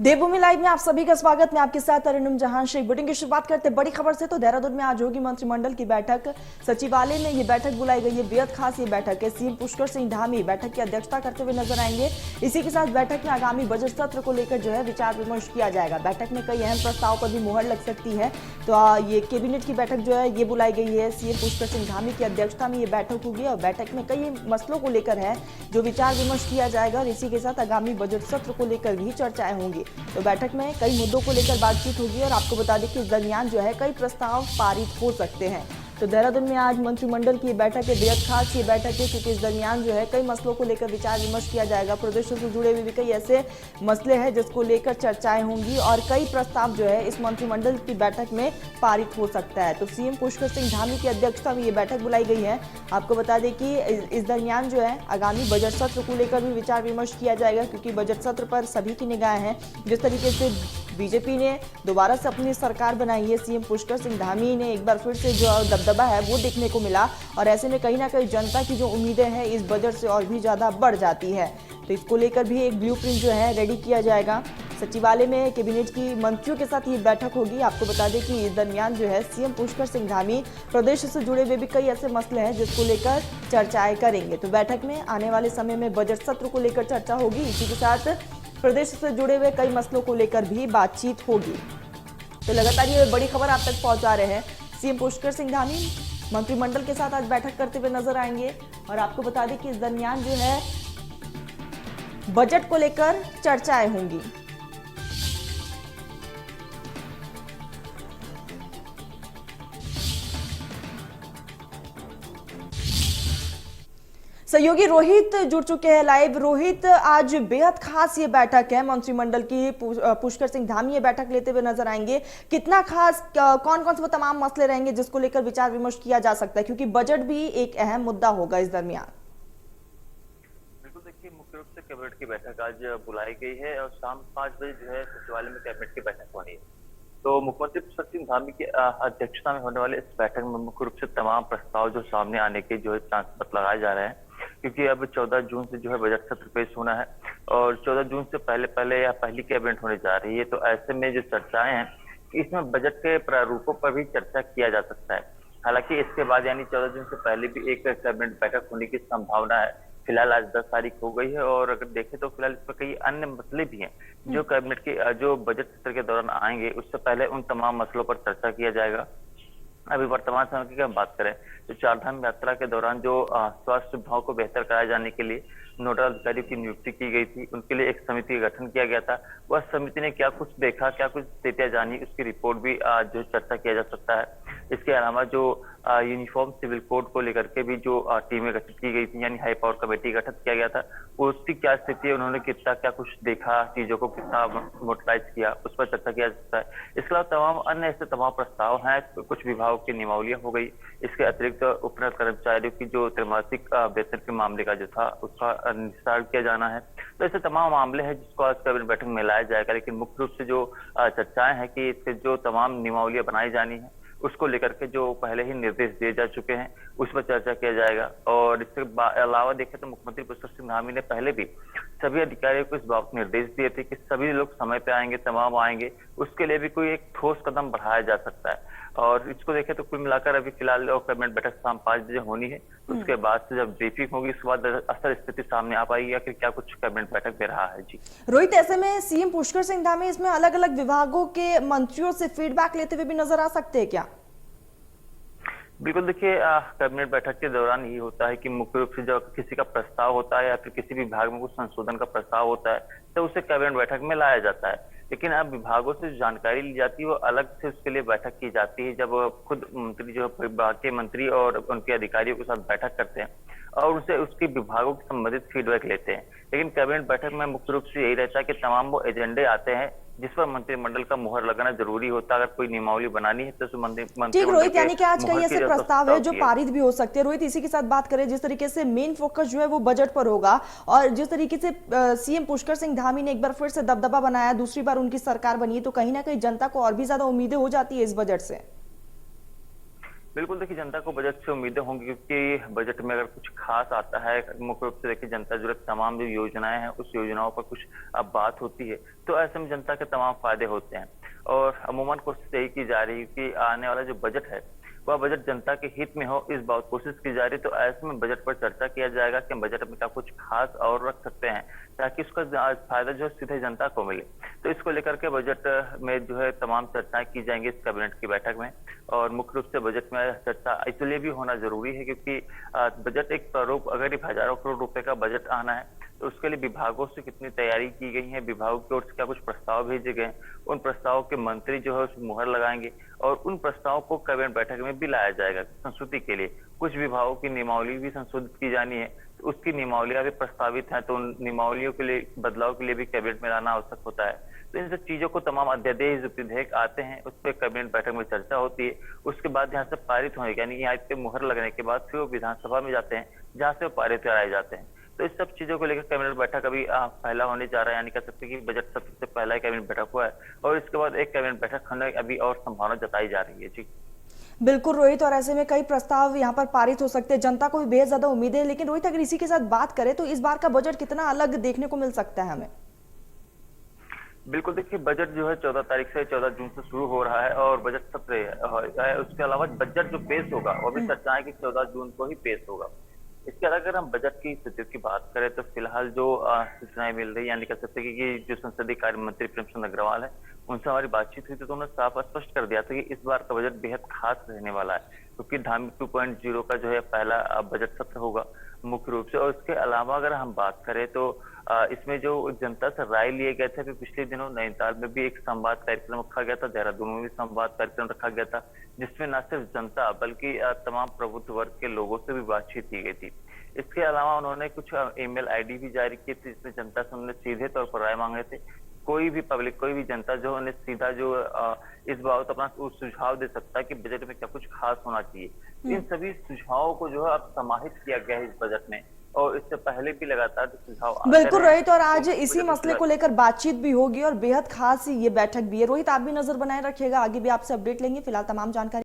देवभूमि live में आप सभी का स्वागत। मैं आपके साथ अरुणम जहां शेख। बुलेटिन की शुरुआत करते बड़ी खबर से। तो देहरादून में आज होगी मंत्रिमंडल की बैठक। सचिवालय में ये बैठक बुलाई गई है। बेहद खास ये बैठक है। सीएम पुष्कर सिंह धामी बैठक की अध्यक्षता करते हुए नजर आएंगे। इसी के साथ बैठक में आगामी बजट सत्र को लेकर जो है विचार विमर्श किया जाएगा। बैठक में कई अहम प्रस्ताव पर भी मुहर लग सकती है। तो ये कैबिनेट की बैठक जो है ये बुलाई गई है। सीएम पुष्कर सिंह धामी की अध्यक्षता में ये बैठक होगी और बैठक में कई मसलों को लेकर है जो विचार विमर्श किया जाएगा और इसी के साथ आगामी बजट सत्र को लेकर भी चर्चाएं होंगी। तो बैठक में कई मुद्दों को लेकर बातचीत होगी और आपको बता दें कि इस दरमियान जो है कई प्रस्ताव पारित हो सकते हैं। तो देहरादून में आज मंत्रिमंडल की बैठक है। बेहद खास ये बैठक है क्योंकि इस दरमियान जो है कई मसलों को लेकर विचार विमर्श किया जाएगा। प्रदेशों से जुड़े हुए भी कई ऐसे मसले हैं जिसको लेकर चर्चाएं होंगी और कई प्रस्ताव जो है इस मंत्रिमंडल की बैठक में पारित हो सकता है। तो सीएम पुष्कर सिंह धामी की अध्यक्षता में ये बैठक बुलाई गई है। आपको बता दें कि इस दरमियान जो है आगामी बजट सत्र को लेकर भी विचार विमर्श किया जाएगा क्योंकि बजट सत्र पर सभी की निगाहें हैं। जिस तरीके से बीजेपी ने दोबारा से अपनी सरकार बनाई है, सीएम पुष्कर सिंह धामी ने एक बार फिर से जो दबदबा है वो देखने को मिला और ऐसे में कहीं ना कहीं जनता की जो उम्मीदें हैं इस बजट से और भी ज्यादा बढ़ जाती है। तो इसको लेकर भी एक ब्लूप्रिंट जो है रेडी किया जाएगा। सचिवालय में कैबिनेट की मंत्रियों के साथ ये बैठक होगी। आपको बता दें कि इस दरमियान जो है सीएम पुष्कर सिंह धामी प्रदेश से जुड़े हुए भी कई ऐसे मसले हैं जिसको लेकर चर्चाएं करेंगे। तो बैठक में आने वाले समय में बजट सत्र को लेकर चर्चा होगी। इसी के साथ प्रदेश से जुड़े हुए कई मसलों को लेकर भी बातचीत होगी। तो लगातार ये बड़ी खबर आप तक पहुंचा रहे हैं। सीएम पुष्कर सिंह धामी मंत्रिमंडल के साथ आज बैठक करते हुए नजर आएंगे और आपको बता दें कि इस दरमियान जो है बजट को लेकर चर्चाएं होंगी। सहयोगी रोहित जुड़ चुके हैं लाइव। रोहित, आज बेहद खास ये बैठक है मंत्रिमंडल की। पुष्कर सिंह धामी ये बैठक लेते हुए नजर आएंगे। कितना खास, कौन कौन से वो तमाम मसले रहेंगे जिसको लेकर विचार विमर्श किया जा सकता है क्योंकि बजट भी एक अहम मुद्दा होगा इस दरमियान। बिल्कुल, देखिए मुख्य रूप से कैबिनेट की बैठक आज बुलाई गई है और शाम 5 बजे जो है सचिवालय में कैबिनेट की बैठक होनी है। तो मुख्यमंत्री पुष्कर सिंह धामी की अध्यक्षता में होने वाले इस बैठक में मुख्य रूप से तमाम प्रस्ताव जो सामने आने के जो है चांस लगाए जा रहे हैं क्योंकि अब 14 जून से जो है बजट सत्र पेश होना है और 14 जून से पहले या पहली कैबिनेट होने जा रही है। तो ऐसे में जो चर्चाएं हैं कि इसमें बजट के प्रारूपों पर भी चर्चा किया जा सकता है। हालांकि इसके बाद यानी 14 जून से पहले भी एक कैबिनेट बैठक होने की संभावना है। फिलहाल आज 10 तारीख हो गई है और अगर देखें तो फिलहाल इस पर कई अन्य मसले भी हैं जो कैबिनेट के जो बजट सत्र के दौरान आएंगे। उससे पहले उन तमाम मसलों पर चर्चा किया जाएगा। अभी वर्तमान समय की हम बात करें तो चारधाम यात्रा के दौरान जो स्वास्थ्य सुविधाओं को बेहतर कराए जाने के लिए नोडल अधिकारियों की नियुक्ति की गई थी, उनके लिए एक समिति का गठन किया गया था। वह समिति ने क्या कुछ देखा, क्या कुछ स्थितियां जानी, उसकी रिपोर्ट भी जो चर्चा किया जा सकता है। इसके अलावा जो यूनिफॉर्म सिविल कोड को लेकर के भी जो टीमें गठित की गई थी यानी हाई पावर कमेटी गठित किया गया था, उसकी क्या स्थिति है, उन्होंने कितना क्या कुछ देखा, चीजों को कितना मोटराइज किया, उस पर चर्चा किया जा सकता है। इसके अलावा तमाम अन्य ऐसे तमाम प्रस्ताव हैं। कुछ विभागों की नियमावलियां हो गई। इसके अतिरिक्त उपनगरीय कर्मचारियों की जो त्रैमासिक वेतन के मामले का जो था उसका निस्तारण किया जाना है। तो ऐसे तमाम मामले हैं जिसको आज कैबिनेट बैठक में लाया जाएगा। लेकिन मुख्य रूप से जो चर्चाएं हैं कि इससे जो तमाम नियमावलियां बनाई जानी है उसको लेकर के जो पहले ही निर्देश दिए जा चुके हैं उस पर चर्चा किया जाएगा। और इसके अलावा देखें तो मुख्यमंत्री पुष्कर सिंह धामी ने पहले भी सभी अधिकारियों को इस बात निर्देश दिए थे कि सभी लोग समय पे आएंगे, तमाम आएंगे, उसके लिए भी कोई एक ठोस कदम बढ़ाया जा सकता है। और इसको देखें तो कुल मिलाकर अभी फिलहाल कैबिनेट बैठक शाम 5 बजे होनी है। उसके बाद से जब ब्रीफिंग होगी उसके बाद असल स्थिति सामने आ पाएगी या फिर क्या कुछ कैबिनेट बैठक में रहा है। जी रोहित, ऐसे में सीएम पुष्कर सिंह धामी इसमें अलग अलग विभागों के मंत्रियों से फीडबैक लेते हुए भी नजर आ सकते हैं क्या? बिल्कुल, देखिए कैबिनेट बैठक के दौरान यही होता है कि मुख्य रूप से जब किसी का प्रस्ताव होता है या फिर किसी विभाग में कुछ संशोधन का प्रस्ताव होता है तो उसे कैबिनेट बैठक में लाया जाता है। लेकिन अब विभागों से जो जानकारी ली जाती है वो अलग से उसके लिए बैठक की जाती है जब खुद मंत्री जो विभाग के मंत्री और उनके अधिकारियों के साथ बैठक करते हैं और उनसे उसके विभागों के संबंधित फीडबैक लेते हैं। लेकिन कैबिनेट बैठक में मुख्य रूप से यही रहता है कि तमाम वो एजेंडे आते हैं जिस पर मंत्रिमंडल का मुहर लगाना जरूरी होता है। अगर कोई नियमावली बनानी है तो ठीक रोहित, यानी कि आज कई ऐसे प्रस्ताव है जो पारित भी हो सकते हैं। रोहित, इसी के साथ बात करें, जिस तरीके से मेन फोकस जो है वो बजट पर होगा और जिस तरीके से सीएम पुष्कर सिंह धामी ने एक बार फिर से दबदबा बनाया, दूसरी बार उनकी सरकार बनी है, तो कहीं ना कहीं जनता को और भी ज्यादा उम्मीदें हो जाती है इस बजट से। बिल्कुल देखिए, जनता को बजट से उम्मीदें होंगी क्योंकि बजट में अगर कुछ खास आता है, मुख्य रूप से देखिए जनता जो है तमाम जो योजनाएं हैं उस योजनाओं पर कुछ अब बात होती है, तो ऐसे में जनता के तमाम फायदे होते हैं। और अमूमन कोशिश यही की जा रही है कि आने वाला जो बजट है वह बजट जनता के हित में हो, इस बात कोशिश की जा रही है। तो ऐसे में बजट पर चर्चा किया जाएगा कि हम बजट में क्या कुछ खास और रख सकते हैं ताकि उसका फायदा जो है सीधे जनता को मिले। तो इसको लेकर के बजट में जो है तमाम चर्चाएं की जाएंगी इस कैबिनेट की बैठक में। और मुख्य रूप से बजट में चर्चा इसलिए भी होना जरूरी है क्योंकि बजट एक प्रारूप, अगर एक हजारों करोड़ रुपए का बजट आना है तो उसके लिए विभागों से कितनी तैयारी की गई है, विभागों की ओर से क्या कुछ प्रस्ताव भेजे गए, उन प्रस्तावों के मंत्री जो है उस मुहर लगाएंगे और उन प्रस्तावों को कैबिनेट बैठक में भी लाया जाएगा संस्तुति के लिए। कुछ विभागों की नियमावली भी संशोधित की जानी है, तो उसकी नियमावलियां भी प्रस्तावित है, तो उन नियमावलियों के लिए बदलाव के लिए भी कैबिनेट में लाना आवश्यक होता है। तो इन सब चीजों को तमाम अध्यादेश जो विधेयक आते हैं उस पर कैबिनेट बैठक में चर्चा होती है। उसके बाद यहाँ से पारित होने यानी यहाँ पे मुहर लगने के बाद फिर वो विधानसभा में जाते हैं जहाँ से वो पारित कराए जाते हैं। तो इस सब चीजों को लेकर कैबिनेट बैठक अभी पहला होने जा रहा है, यानी कह सकते हैं कि बजट सत्र से पहला ही कैबिनेट बैठक हुआ है और इसके बाद एक कैबिनेट बैठक होने अभी और संभावना जताई जा रही है। जी बिल्कुल रोहित, और ऐसे में कई प्रस्ताव यहाँ पर पारित हो सकते हैं, जनता को भी बेहद ज्यादा उम्मीदें हैं। लेकिन रोहित, अगर इसी के साथ बात करें तो इस बार का बजट कितना अलग देखने को मिल सकता है हमें? बिल्कुल देखिए, बजट जो है 14 तारीख से 14 जून से शुरू हो रहा है और बजट सत्र है। उसके अलावा बजट जो पेश होगा वो भी चर्चा है कि 14 जून को ही पेश होगा। इसके अलावा अगर हम बजट की स्थिति की बात करें तो फिलहाल जो सूचनाएं मिल रही है, यानी कह सकते हैं कि जो संसदीय कार्य मंत्री प्रेमचंद अग्रवाल है उनसे हमारी बातचीत हुई थी तो उन्होंने साफ स्पष्ट कर दिया था कि इस बार का बजट बेहद खास रहने वाला है क्योंकि धामी 2.0 का जो है पहला बजट सत्र होगा मुख्य रूप से। और इसके अलावा अगर हम बात करें तो इसमें जो जनता से राय लिए गए थे, पिछले दिनों नैनीताल में भी एक संवाद कार्यक्रम रखा गया था, देहरादून में भी संवाद कार्यक्रम रखा गया था जिसमें न सिर्फ जनता बल्कि तमाम प्रबुद्ध वर्ग के लोगों से भी बातचीत की गई थी। इसके अलावा उन्होंने कुछ ईमेल आईडी भी जारी की थी जिसमें जनता से उन्होंने सीधे तौर पर राय मांगे थे। कोई भी पब्लिक, कोई भी जनता जो उन्हें सीधा जो इस बाबत अपना सुझाव दे सकता है कि बजट में क्या कुछ खास होना चाहिए। इन सभी सुझावों को जो है अब समाहित किया गया है इस बजट में और इससे पहले भी लगातार जो सुझाव आते बिल्कुल रहे रोहित, और आज तो इसी मसले को लेकर बातचीत भी होगी और बेहद खास ये बैठक भी है। रोहित, आप भी नजर बनाए रखिएगा, आगे भी आपसे अपडेट लेंगे। फिलहाल तमाम जानकारी